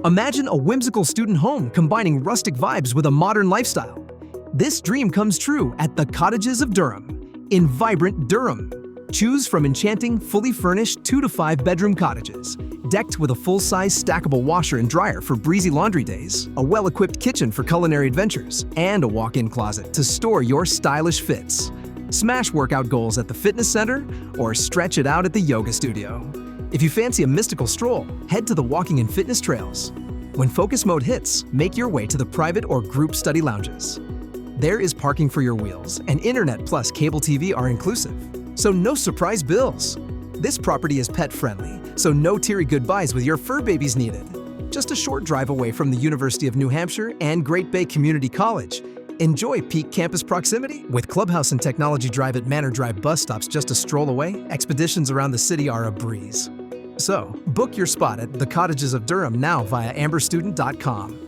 Imagine a whimsical student home combining rustic vibes with a modern lifestyle. This dream comes true at the Cottages of Durham in vibrant Durham. Choose from enchanting, fully furnished 2 to 5 bedroom cottages, decked with a full-size stackable washer and dryer for breezy laundry days, a well-equipped kitchen for culinary adventures, and a walk-in closet to store your stylish fits. Smash workout goals at the fitness center or stretch it out at the yoga studio. If you fancy a mystical stroll, head to the walking and fitness trails. When focus mode hits, make your way to the private or group study lounges. There is parking for your wheels, and internet plus cable TV are inclusive, so no surprise bills. This property is pet-friendly, so no teary goodbyes with your fur babies needed. Just a short drive away from the University of New Hampshire and Great Bay Community College. Enjoy peak campus proximity with Clubhouse and Technology Drive at Manor Drive bus stops just a stroll away. Expeditions around the city are a breeze. So, book your spot at the Cottages of Durham now via amberstudent.com.